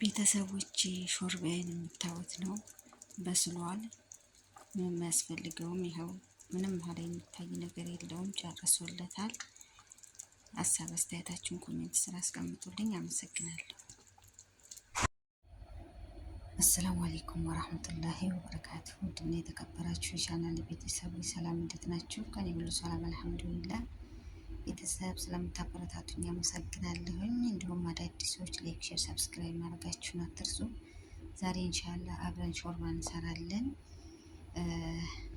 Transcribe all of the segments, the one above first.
ቤተሰቦች ሾርባዬን የምታዩት ነው። በስሏል። ምንም አያስፈልገውም። ይኸው ምንም ኋላ የሚታይ ነገር የለውም። ጨርሶለታል። ሀሳብ አስተያየታችሁን ኮሜንት ስራ አስቀምጡልኝ። አመሰግናለሁ። አሰላሙ አለይኩም ወራህመቱላሂ ወበረካቱሁ። ውድና የተከበራችሁ የቻናል ቤተሰቦች ሰላም፣ እንዴት ናችሁ? ከኔ ሁሉ ሰላም አልሐምዱሊላህ። ቤተሰብ ስለምታበረታቱኝ አመሰግናለሁኝ። እንዲሁም አዳዲሶች ላይክ፣ ሼር፣ ሰብስክራይብ ማድረጋችሁን አትርሱ። ዛሬ ኢንሻአላህ አብረን ሾርባ እንሰራለን።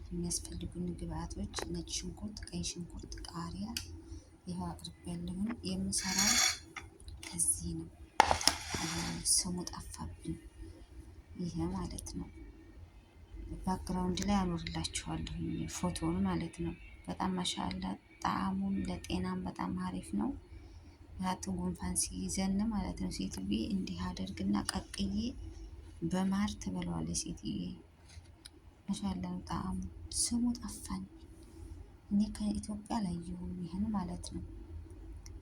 የሚያስፈልጉን ግብአቶች ነጭ ሽንኩርት፣ ቀይ ሽንኩርት፣ ቃሪያ ይኸው አቅርቤያለሁኝ። የምሰራው ከዚህ ነው። ስሙ ጠፋብኝ። ይሄ ማለት ነው። ባክግራውንድ ላይ አኖርላችኋለሁ ፎቶውን ማለት ነው። በጣም ማሻአላ ጣዕሙም ለጤናም በጣም አሪፍ ነው። ራት ጉንፋን ሲይዘን ማለት ነው ሴትዬ እንዲህ አደርግና ቀቅዬ በማር ትበለዋለች ሴትዬ። ማሻአላ ጣዕሙ ስሙ ጠፋኝ። እኔ ከኢትዮጵያ ላየሁም ይሄን ማለት ነው።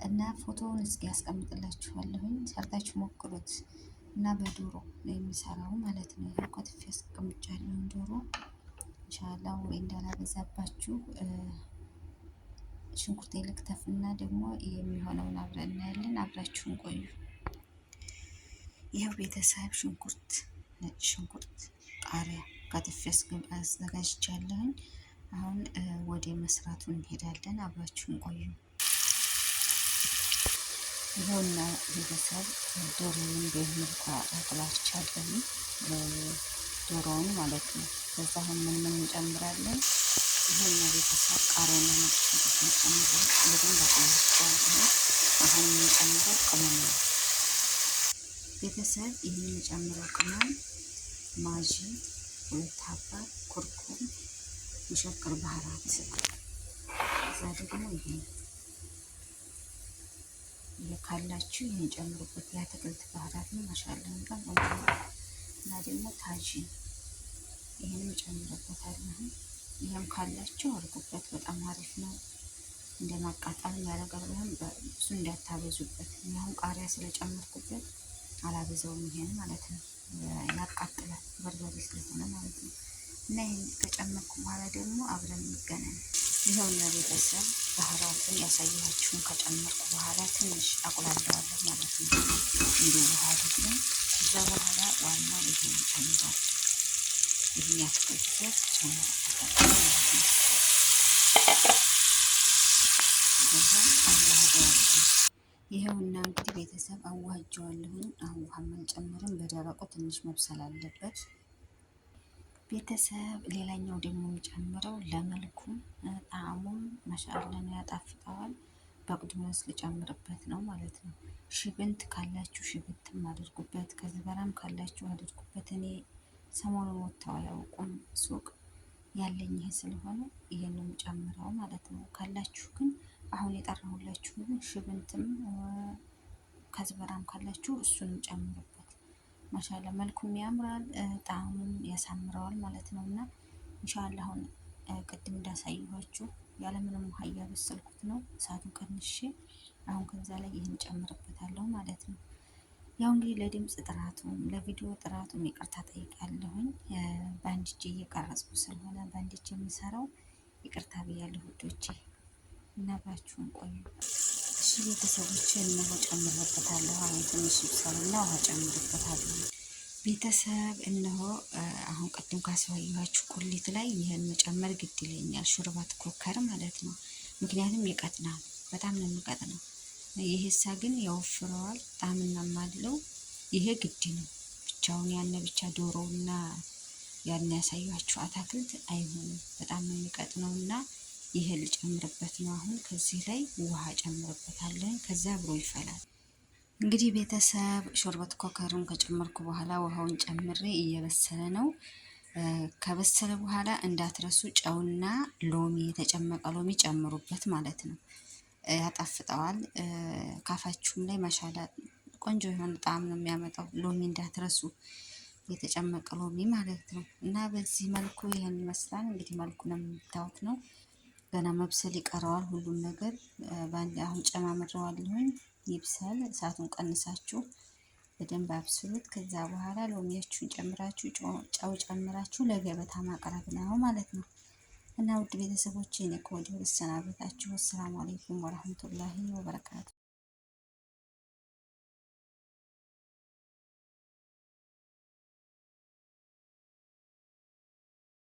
እና ፎቶውን እስኪ ያስቀምጥላችኋለሁኝ ሰርታችሁ ሞክሩት። እና በዶሮ ነው የሚሰራው ማለት ነው። ይሄው ከትፌ አስቀምጫለሁ ዶሮ ኢንሻአላህ ወይ እንዳላበዛባችሁ ሽንኩርት ልክተፍና ደግሞ የሚሆነውን አብረን እናያለን። አብራችሁን ቆዩ። ይሄው ቤተሰብ ሽንኩርት፣ ነጭ ሽንኩርት፣ ቃሪያ ከትፌ አዘጋጅቻለሁኝ። አሁን ወደ መስራቱ እንሄዳለን። አብራችሁን ቆዩ። ይኸውና ቤተሰብ ዶሮውን በመልኩ አቅላቻለሁ። ዶሮውን ማለት ነው። ከዛ አሁን ምን እንጨምራለን? ይኸውና ቤተሰብ ቃሪያና ነጭ ሽንኩርት እንጨምራለን። በደንብ አቅላቻለሁ። አሁን የምንጨምረው ቅመም ነው። ቤተሰብ ይህን የምንጨምረው ቅመም ማጂ፣ 2 ሀባ ኩርኩም፣ ሙሸክር ባህራት፣ እዛ ደግሞ ይሄ ካላችሁ ይህን ጨምሩበት። የአትክልት ባህራት ነው። ማሻአላ እንኳን እና ደግሞ ታጂ ይህንም ጨምሩበታለሁ። ይህም ካላችሁ አድርጉበት። በጣም አሪፍ ነው። እንደ ማቃጠል ያደርጋል። ብዙ እንዳታበዙበት። አሁን ቃሪያ ስለጨመርኩበት አላበዛውም። ይሄን ማለት ነው ያቃጥላል፣ በርበሬ ስለሆነ ማለት ነው። እና ይሄን ከጨመርኩ በኋላ ደግሞ አብረን እንገናኝ። ይኸውና ቤተሰብ ባህራቱን ያሳያችሁን ከጨመርኩ በኋላ ትንሽ አቁላለዋለሁ ማለት ነው። እንዲህ ውሃ ደግሞ ከዛ በኋላ ዋናው ይሄን ጨምራል። ይሄን ያትክልት ዘር ጨምራለሁ ማለት ነው። ከዛ አዋህደዋለሁ። ይኸውና እንግዲህ ቤተሰብ አዋህጀዋለሁኝ። አሁን ውሃ አንጨምርም። በደረቁ ትንሽ መብሰል አለበት። ቤተሰብ ሌላኛው ደግሞ የሚጨምረው ለመልኩ ጣዕሙም ማሻአላ ነው፣ ያጣፍጠዋል። በቅድሚያስ ልጨምርበት ነው ማለት ነው። ሽብንት ካላችሁ ሽብንትም አድርጉበት፣ ከዝበራም ካላችሁ አድርጉበት። እኔ ሰሞኑን ወጥተው አያውቁም ሱቅ ያለኝ ይሄ ስለሆነ ይሄንን ጨምረው ማለት ነው። ካላችሁ ግን አሁን የጠራሁላችሁ ሽብንትም ከዝበራም ካላችሁ እሱንም ጨምሩበት። ማሻአላ መልኩም ያምራል፣ ጣዕሙም ያሳምረዋል ማለት ነው። እና ኢንሻአላህ አሁን ቅድም እንዳሳየኋችሁ ያለምንም ውሃ እያበሰልኩት ነው። እሳቱን ቀንሼ አሁን ከዛ ላይ ይህን ጨምርበታለሁ ማለት ነው። ያው እንግዲህ ለድምፅ ጥራቱም ለቪዲዮ ጥራቱም ይቅርታ ጠይቃለሁኝ። በአንድ እጄ እየቀረጽኩ ስለሆነ በአንድ እጄ የምሰራው ይቅርታ ብያለሁ ውዶቼ። እና አብራችሁን ቆዩ እሺ ቤተሰቦች። እነሆ ጨምርበታለሁ። አሁን ትንሽ ይብሰልና ውሃ ጨምርበታለሁ ቤተሰብ። እነሆ አሁን ቅድም ካሳየኋችሁ ቁሊት ላይ ይህን መጨመር ግድ ይለኛል። ሹርባት ኮከር ማለት ነው። ምክንያቱም ይቀጥናል፣ በጣም ነው የሚቀጥነው። ይሄሳ ግን ያወፍረዋል፣ ጣዕምናም አለው። ይሄ ግድ ነው። ብቻውን ያነ ብቻ ዶሮውና ያን ያሳያችሁ አታክልት አይሆንም፣ በጣም ነው የሚቀጥነው። እና ይሄ ልጨምርበት ነው። አሁን ከዚህ ላይ ውሃ ጨምርበታለሁ። ከዛ አብሮ ይፈላል። እንግዲህ ቤተሰብ ሾርበት ኮከሩን ከጨመርኩ በኋላ ውሃውን ጨምሬ እየበሰለ ነው። ከበሰለ በኋላ እንዳትረሱ ጨውና ሎሚ፣ የተጨመቀ ሎሚ ጨምሩበት ማለት ነው። ያጣፍጠዋል። ካፋችሁም ላይ ማሻላ ቆንጆ የሆነ ጣዕም ነው የሚያመጣው። ሎሚ እንዳትረሱ፣ የተጨመቀ ሎሚ ማለት ነው። እና በዚህ መልኩ ይህን ይመስላል። እንግዲህ መልኩን የምታዩት ነው። ገና መብሰል ይቀረዋል ሁሉም ነገር። በአንድ አሁን ጨማምረዋለሁኝ። ይብሰል። እሳቱን ቀንሳችሁ በደንብ አብስሉት። ከዛ በኋላ ሎሚያችሁን ጨምራችሁ ጨው ጨምራችሁ ለገበታ ማቅረብ ነው ማለት ነው። እና ውድ ቤተሰቦቼ እኔ ከወዲሁ ልሰናበታችሁ። አሰላሙ አለይኩም ወራህመቱላሂ ወበረካቱ።